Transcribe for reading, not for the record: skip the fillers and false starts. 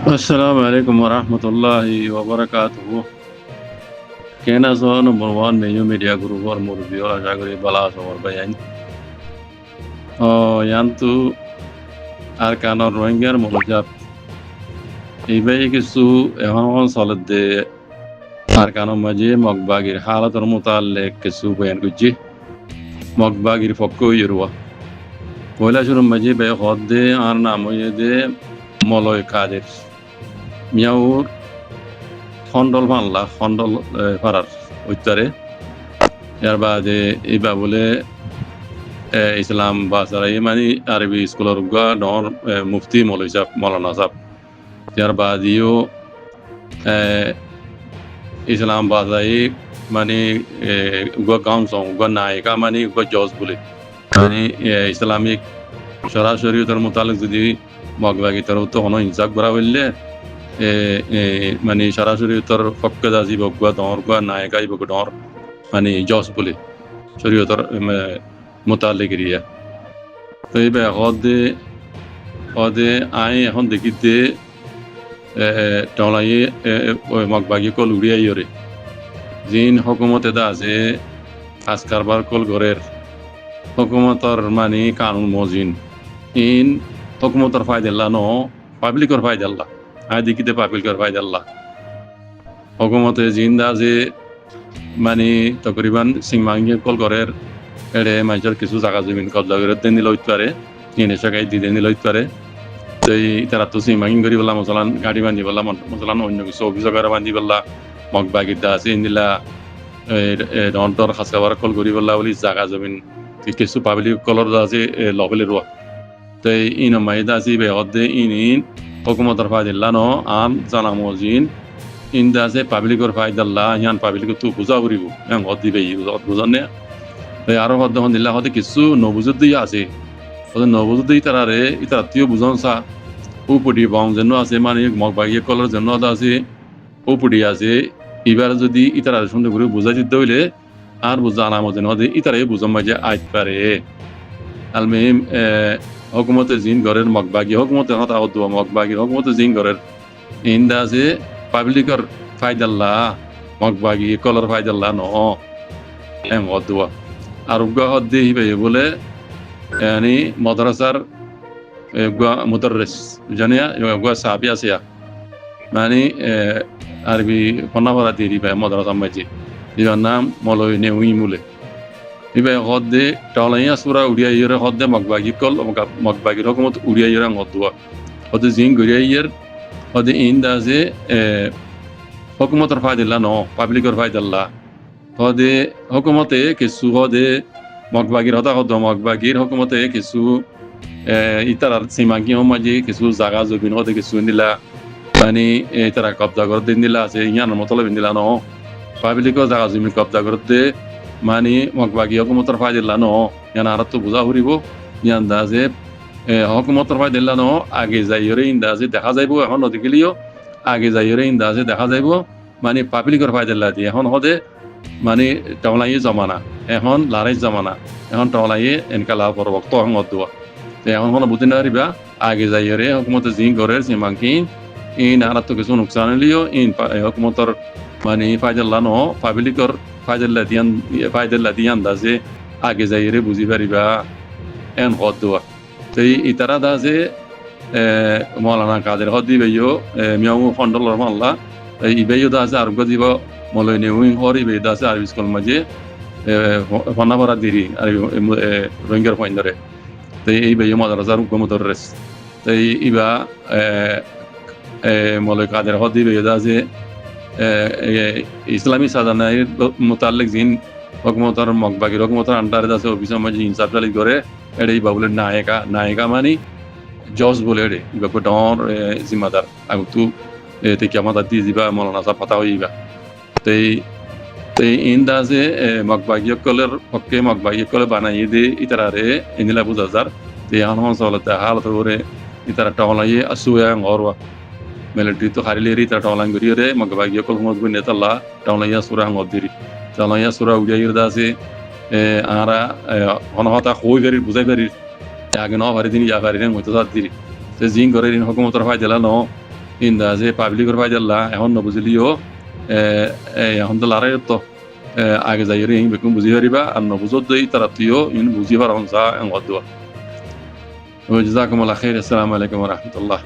Assalamu alaikum warahmatullahi wabarakatuh. Kena so number one menu media group or murbi or jagori balas or bayan. Oh, yantu arkana rohingya mulajab. Ibe kisu ehon solid de arkana maje magbagir halat or mutalle kisu bayan guji magbagir fokko yurwa. Pola shuru maje be hodde arna moye de moloy kadir. Miaur খন্ডল Bangla খন্ডল পাড়ার উত্তরে এর বাদে ইবা বলে ইসলাম বাসারাই মানে আরবি স্কুলের গা ডর মুফতি মৌলভী সাহেব মৌলানা সাহেব এর বাদিও ইসলাম বাসাই মানে গা গাম সং গা নায়িকা মানে গা জজ বলে মানে ইসলামিক সরাসরি তার মোতালেক যদি মগবাগি তার তো কোনো হিংসাক করা হইলে মানে সরাসরি তোর পক্ষে দাজি বগুয়া ডর গুয়া নায়িকাই বগু ডর মানে জজ বলে শরীয়তর মোতালেক এরিয়া তো এইবার হদে আই এখন দেখিতে টলাইয়ে মগবাগি কল উড়িয়াই ওরে জিন হকুমতে দা আছে কাজ কারবার কল ঘরের হকুমতর মানে কানুন মজিন ইন হকুমতর ফায়দাল্লা ন পাবলিকর ফায়দাল্লা আয় দেখিতে পাবলিকর ফায়দাল্লা হকুমতে জিন্দা যে মানে তকরিবান সিংমাঙ্গি কল ঘরের এড়ে মানুষের কিছু জায়গা জমিন কবজা করে দেনি লইতে পারে কিনে সকাই দি দেনি লইতে পারে তো তারা তো সিংমাঙ্গি করি বললাম মশলান গাড়ি বান্ধি বললাম মশলান অন্য কিছু অভিযোগ করে বান্ধি বললা মগ বাগিদা আছে ইন্দিলা ডর খাস খাবার কল করি বললা বলি জায়গা জমিন কিছু পাবলিক কলর আছে লবেলে রোয়া তো ইন মাইদা আছে বেহদে ইন হকুমতর ফায়দাল্লা ন আম জানা মজিন ইন্দা আছে পাবলিকর ফায়দাল্লা ইয়ান পাবলিক তো বুঝা করিব এম হদ দিবে বুঝানে আরো হদ দিল্লা হতে কিছু নবুজুদ দিয়ে আছে নবুজুদ দিয়ে তারারে ইতার আত্মীয় বুঝন সা উপটি বাং যেন আছে মানে মগবাগিয়ে কলর জন্য আছে উপটি আছে এবার যদি ইতার সুন্দর করে বুঝাই দিতে হইলে আর বুঝা আনা মজেন হদে ইতারে বুঝাম মাঝে আইত পারে আলমেহিম হকুমতে জিন ঘরের মগবাগি হকুমতে হতা হদুয়া মগবাগি হকুমতে জিন ঘরের ইন্দা আছে পাবলিকর ফায়দাল্লা মগবাগি কলর ফায়দাল্লা ন এম হদুয়া আর উগা হদ্দে হিবে বলে yani madrasar gua mudarris jania gua sabi asia মানে আরবি ফনাফরা দিয়ে দিবে মাদ্রাসা মাঝে দিবার নাম মলয় নেউই মুলে দিবে হদে টলাইয়া সুরা উড়িয়া ইরে হদে মগবাগি কল মগবাগি রকমত উড়িয়া ইরা হদুয়া হদে জিং গড়িয়া ইয়ের হদে ইন্দা যে হুকুমতর ফায়দাল্লা ন পাবলিকর ফায়দাল্লা হদে হুকুমতে কিছু হদে মগবাগির হতা হদ মগবাগির হুকুমতে কিছু ইতার সীমাঙ্কি মাঝে কিছু জায়গা জমিন হতে কিছু নিলা মানে তারা কবজা করে দিন দিলা আছে ইয়ার মতলব দিলা ন পাবলিকও জায়গা জমিন কবজা করতে মানে মগবাগি হুকুমতর ফায়দাল্লা ন ইয়ান আর তো বুঝা ফুরিব ইয়ান দা যে হুকুমতর ফায়দাল্লা ন আগে যাইরে ইন্দা যে দেখা যাইব এখন নদী গেলিও আগে যাইরে ইন্দা যে দেখা যাইব মানে পাবলিকর ফায়দাল্লা দিয়ে এখন হদে মানে টলাইয়ে জমানা এখন লারাই জমানা এখন টলাইয়ে এনকা লাভ করব তো এখন অদুয়া এখন কোনো বুঝতে না পারিবা আগে যাইরে হুকুমতে জিং ঘরের সীমাঙ্কি ইন আর তো কিছু নোকসান লিও ইন হুকুমতর মানে ফায়দাল্লা ন পাবলিকর ফায়দাল্লা দিয়ান দাজে আগে যাইরে বুঝি পারিবা এন অদুয়া তো ইতারা দাজে মৌলানা কাদের হদ দিবেও মিয়াও ফন্ডলর মাল্লা ইবেও দাজে আরোগ্য দিব মলয় নেউই হরি বে দাসে আরবি স্কুল মাঝে ফনাফরা দিরি আর রোহিঙ্গার ফাইন্ডারে তো এই বে মাদ্রাসার হুকুমতর তো ইবা মলয় কাদের হদি বে দাসে ইসলামী সাজানার মোতালেক জিন হুকুমতর মগবাগির হুকুমতর আন্ডারে দাসে অফিসের মাঝে ইনসাফ চালিত করে এড়ে ইবা বলে নায়িকা মানে জজ বলে এড়ে ইবা ডর জিম্মাদার আগতু তে কিয়ামত দি জিবা মৌলানা সাহেব ফাতা হইবা ইন্দা যে মগবাগি কলের পক্ষে মগবাগি কলে বানাই দিয়ে ইতারে ইনিলা বুঝা যার এখন অঞ্চলতে হালত করে ইতারা টলাইয়ে আসুয়া ঘরওয়া মিলিটারি তো হারিলে ইতারা টলাং করিয়ে মগবাগি কল মত নেতাল্লা টলাইয়া সুরা দিরি টলাইয়া সুরা উড়িয়া দাসে আরা হনহতা হই পারি বুঝাই পারি আগে ন পারি দিন ইয়া পারি মতো দিরি জিং করে হুকুমতর ফায়দালা ন ইন্দা যে পাবলিকের ভাই দিল্লা এখন নবুঝিলিও এখন তো লারাই তো আগে যাই রে বেকুম বুঝি পারিবা আর নবুঝত দেই তারা তুইও ইন বুঝি পার হন যা এঙ্গদ দোয়া। জাযাকুমুল্লাহ খাইর। আসসালামু আলাইকুম ওয়া রাহমাতুল্লাহ।